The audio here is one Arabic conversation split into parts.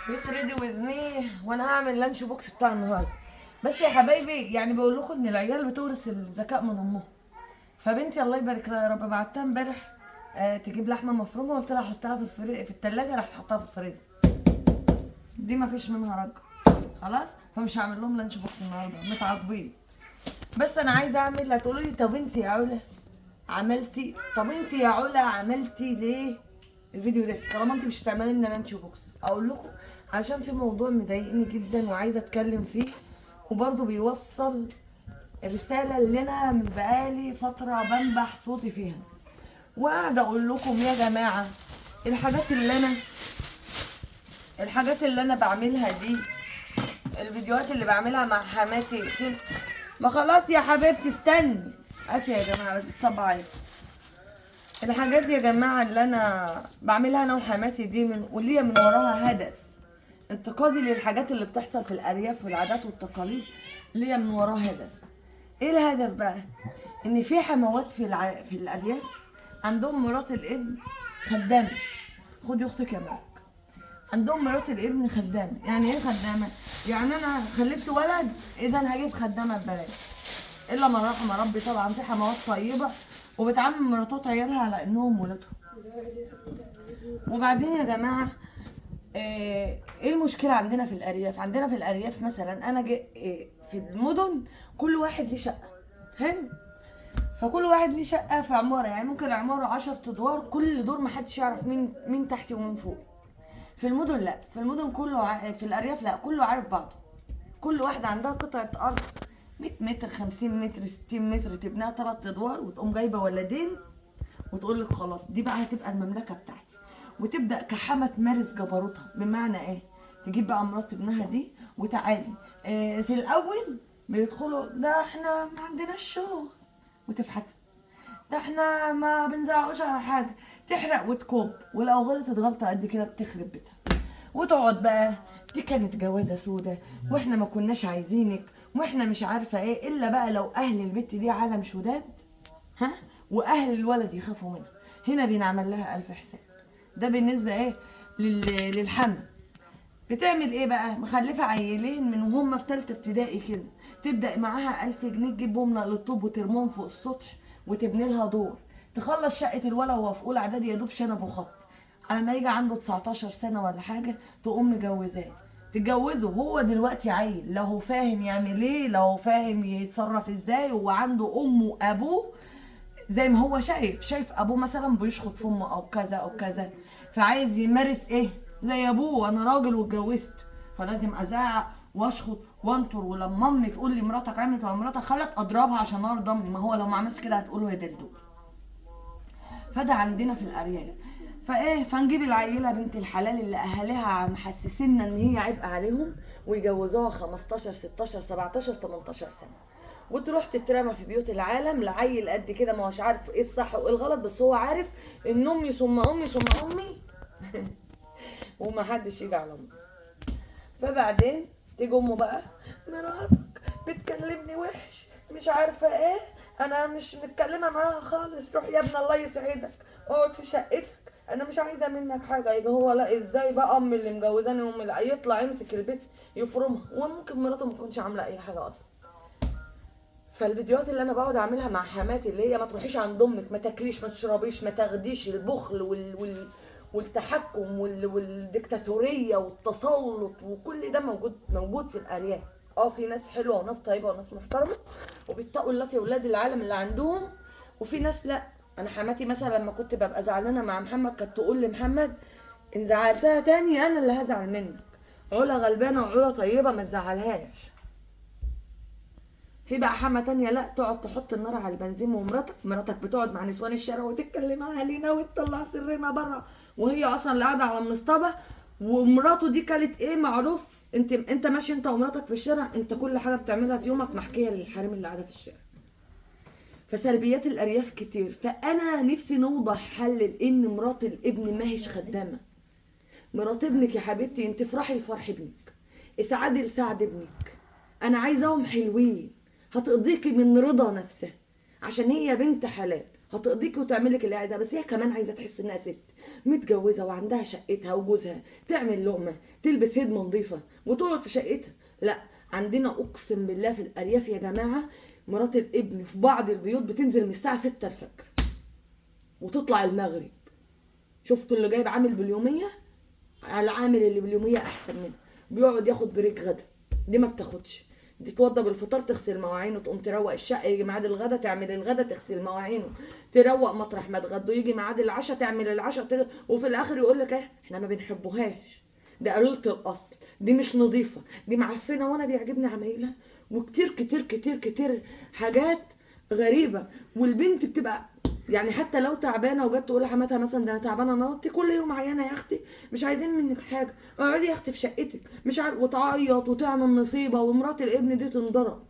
جيت ريدي ويز مي وانا هعمل لانش بوكس بتاع النهارده. بس يا حبايبي يعني بقول لكم ان العيال بتورث الذكاء من امهم. فبنتي الله يبارك لها يا رب بعتها امبارح تجيب لحمه مفرومه، قلت لها حطها في التلاجة، راح تحطها في الفريزر. دي ما فيش منها رجع خلاص. فمش هعمل لهم لانش بوكس النهارده، متعاقبين. بس انا عايزه اعمل، هتقولوا لي طب انت يا علا عملتي، طب انت يا علا عملتي ليه الفيديو ده طالما انت مش هتعملي لنا لانش بوكس؟ اقول لكم عشان في موضوع مضايقني جدا وعايزه اتكلم فيه، وبرضه بيوصل الرساله اللي انا من بقالي فتره بنبح صوتي فيها، وقاعده اقول لكم يا جماعه الحاجات اللي انا بعملها دي، الفيديوهات اللي بعملها مع حماتي ما خلاص يا حبيبتي استني. اسيا يا جماعه بتصب عليا. الحاجات دي يا جماعه اللي انا بعملها انا وحماتي دي وليا من وراها هدف. انتقادي للحاجات اللي بتحصل في الارياف والعادات والتقاليد ليا من وراها هدف. ايه الهدف بقى؟ ان في حموات في الارياف عندهم مرات الابن خدامه. خدي اختك يا معاك. عندهم مرات الابن خدامه. يعني ايه خدامه؟ يعني انا خلفت ولد اذا هجيب خدامه ببلاش. الا من رحم ربي، طبعا في حموات طيبه وبتعامل مراتات عيالها على انهم ولادهم. وبعدين يا جماعه ايه المشكله عندنا في الارياف؟ عندنا في الارياف مثلا انا في المدن كل واحد ليه شقه. حلو. فكل واحد ليه شقه في عماره، يعني ممكن العماره 10 ادوار، كل دور محدش يعرف مين تحتي ومين فوق. في المدن لا، في المدن في الارياف لا، كله عارف بعضه. كل واحده عندها قطعه ارض 100 متر 50 متر 60 متر، تبنيها 3 ادوار وتقوم جايبه ولدين وتقول لك خلاص دي بقى هتبقى المملكه بتاعتي. وتبدا كحمه تمارس جبروتها. بمعنى ايه؟ تجيب بقى مرات ابنها دي وتعالي. في الاول بيدخلوا ده احنا ما عندناش شغل وتفحت، ده احنا ما بنزعقوش على حاجه، تحرق وتكب، ولو غلطت غلطه قد كده بتخرب بيتها. وتقعد بقى دي كانت جوازه سودة، واحنا ما كناش عايزينك، واحنا مش عارفه ايه، الا بقى لو اهل البت دي عالم شداد، ها، واهل الولد يخافوا منها. هنا بينعمل لها الف حساب. ده بالنسبه ايه للحمل. بتعمل ايه بقى؟ مخلفه عيلين من وهم في ثالثه ابتدائي كده، تبدا معاها 1000 جنيه تجيبهم للطوب وترمهم فوق السطح وتبني لها دور. تخلص شقه الولد وهو في اولى اعدادي يا دوب شنب وخط، على ما يجي عنده 19 سنه ولا حاجه تقوم مجوزاه. تتجوزه هو دلوقتي عيل، لا هو فاهم يعمل ايه، لا هو فاهم يتصرف ازاي، هو عنده امه وابوه زي ما هو شايف ابوه مثلا بيشخط في امه او كذا او كذا، فعايز يمارس ايه زي ابوه. انا راجل واتجوزت فلازم ازعق واشخط وانطر، ولما امي تقول لي مراتك عملت ولا مراتك خلت اضربها عشان ارضى امي، ما هو لو ما عملش كده هتقوله يا دلدول. فده عندنا في الارياف. فنجيب العيله بنت الحلال اللي اهاليها محسسيننا ان هي عبء عليهم، ويجوزوها 15 16 17 18 سنه، وتروح تترمى في بيوت العالم لعيل قد كده ما هوش عارف ايه الصح وايه الغلط، بس هو عارف ان امي ثم امي ثم امي ومحدش يجي على امي. فبعدين تيجي امه بقى، مراتك بتكلمني وحش مش عارفه ايه، انا مش متكلمه معاها خالص، روح يا ابن الله يسعدك اقعد في شقتك، انا مش عايزه منك حاجه. يجي هو لا، ازاي بقى امي اللي مجوزاني امي؟ لا، يطلع يمسك البيت يفرمها، وممكن مراته ما تكونش عامله اي حاجه اصلا. فالفيديوهات اللي انا بقعد اعملها مع حماتي اللي هي ما تروحيش عند امك، ما تاكليش، ما تشربيش، ما تاخديش، البخل والتحكم والديكتاتوريه والتسلط وكل ده موجود في الارياف. في ناس حلوه وناس طيبه وناس محترمه وبيتقوا الله في ولاد العالم اللي عندهم، وفي ناس لا. انا حماتي مثلا لما كنت ببقى زعلانه مع محمد كانت تقول لمحمد ان زعلتها تاني انا اللي هزعل منك، علا غلبانه وعلا طيبه ما تزعلهاش. في بقى حما تانية لا، تقعد تحط النار على البنزين، ومراتك بتقعد مع نسوان الشارع وتتكلم علينا وتطلع سرنا بره، وهي اصلا اللي قاعده على المصطبه. ومراته دي كانت ايه معروف، انت ماشي انت ومراتك في الشارع، انت كل حاجه بتعملها في يومك محكيه للحريم اللي قاعده في الشارع. فسلبيات الارياف كتير. فانا نفسي نوضح حل ان مرات الابن ما هيش خدامه. مرات ابنك يا حبيبتي انت افرحي لفرح ابنك، اسعدي لسعد ابنك. انا عايزاهم حلوين، هتقضيكي من رضا نفسها عشان هي بنت حلال، هتقضيكي وتعمل لك اللي عايزاه، بس هي كمان عايزه تحس انها ست متجوزه وعندها شقتها وجوزها، تعمل لقمه، تلبس هدمه نظيفه وتقعد في شقتها. لا، عندنا اقسم بالله في الارياف يا جماعه مرات الابن في بعض البيوت بتنزل من الساعه 6 الفجر وتطلع المغرب. شفتوا اللي جايب عامل باليوميه على العامل اللي باليوميه احسن منه، بيقعد ياخد بريك غدا، دي ما بتاخدش. دي توضب الفطار، تغسل مواعينه، تقوم تروق الشقه، يجي ميعاد الغدا تعمل الغدا، تغسل مواعينه، تروق مطرح ما اتغدوا، يجي ميعاد العشاء تعمل العشاء، وفي الاخر يقول لك ايه احنا ما بنحبوهاش، ده قليله الاصل، دي مش نظيفه، دي معفنه، وانا بيعجبني عمايلها. وكتير كتير كتير كتير حاجات غريبه. والبنت بتبقى يعني حتى لو تعبانه وجت تقول لحماتها مثلا ده انا تعبانه النهارده، كل يوم عيانه يا اختي، مش عايزين منك حاجه، اقعدي يا اختي في شقتك، مش عارف، وتعيط وتعمل نصيبه، ومرات الابن دي تنضرب.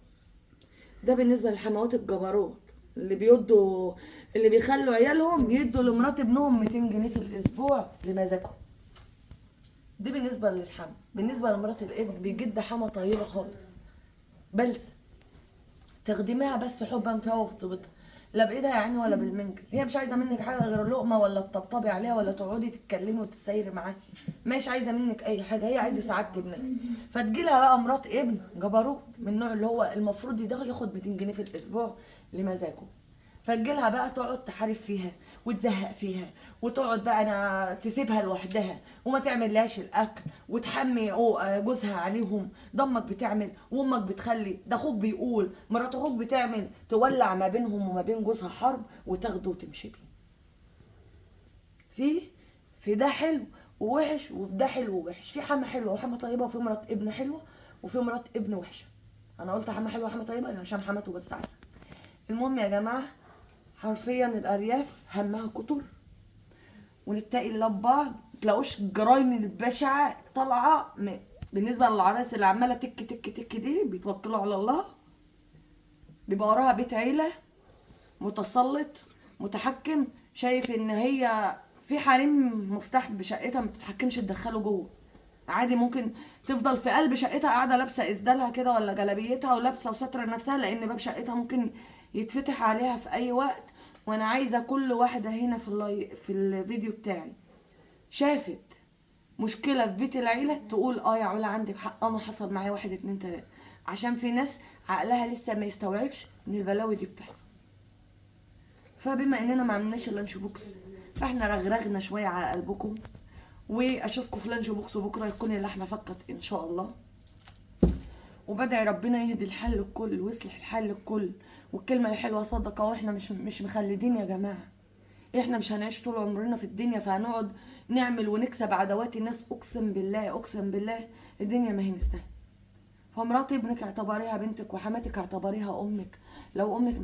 ده بالنسبه للحموات الجبروت اللي بيخلوا عيالهم يدوا لمرات ابنهم 200 جنيه في الاسبوع لمزاجهم. دي بالنسبه للحم. بالنسبه لمرات الابن بيجد حما طيبه خالص، بلسه تخدميها بس حبا فيها وارتباطها، لا بايدها يا عيني ولا بالمنجل. هي مش عايزه منك حاجه غير لقمه، ولا تطبطبي عليها، ولا تقعدي تتكلمي وتسيري معاها، مش عايزه منك اي حاجه، هي عايزه سعاده ابنها. فتجيلها بقى مرات ابن جبروت من النوع اللي هو المفروض ياخد 200 جنيه في الاسبوع لمزاجه، فتجيلها بقى تقعد تحارب فيها وتزهق فيها، وتقعد بقى انا تسيبها لوحدها وما تعملهاش الاكل، وتحمي جوزها عليهم، ده امك بتعمل وامك بتخلي، ده اخوك بيقول، مرات اخوك بتعمل، تولع ما بينهم وما بين جوزها حرب وتاخده وتمشي بيه. في ده حلو ووحش، وفي ده حلو ووحش، في حما حلوه وحما طيبه، وفي مرات ابن حلوه وفي مرات ابن وحشه. انا قلت حما حلوه وحما طيبه عشان حماته بس عسل. المهم يا جماعه، حرفيا الارياف همها كتر، ونتقي الله ببعض، متلاقوش الجرايم البشعه طالعه بالنسبه للعرايس اللي عماله تك تك تك دي، بيتوكلوا على الله، بيبقى وراها بيت عيله متسلط متحكم، شايف ان هي في حريم مفتاح بشقتها ما تتحكمش تدخله جوه عادي، ممكن تفضل في قلب شقتها قاعده لابسه اسدالها كده ولا جلابيتها ولابسه وستره نفسها، لان باب شقتها ممكن يتفتح عليها في اي وقت. وانا عايزه كل واحده هنا في الفيديو بتاعي شافت مشكله في بيت العيله تقول اه يا علا عندك حق، انا حصل معايا 1 2 3، عشان في ناس عقلها لسه ما يستوعبش ان البلاوي دي بتحصل. فبما اننا ما عملناش اللانش بوكس، فاحنا رغرغنا شويه على قلبكم، واشوفكم في لانش بوكس بكره يكون اللحمه فقط ان شاء الله. وبدعي ربنا يهدي الحال للكل ويصلح الحال للكل، والكلمه الحلوه صدقه، واحنا مش مخلدين يا جماعه، احنا مش هنعيش طول عمرنا في الدنيا فهنقعد نعمل ونكسب عدوات الناس. اقسم بالله اقسم بالله الدنيا ما هي مستاهله. فمرات ابنك اعتبريها بنتك، وحماتك اعتبريها امك، لو امك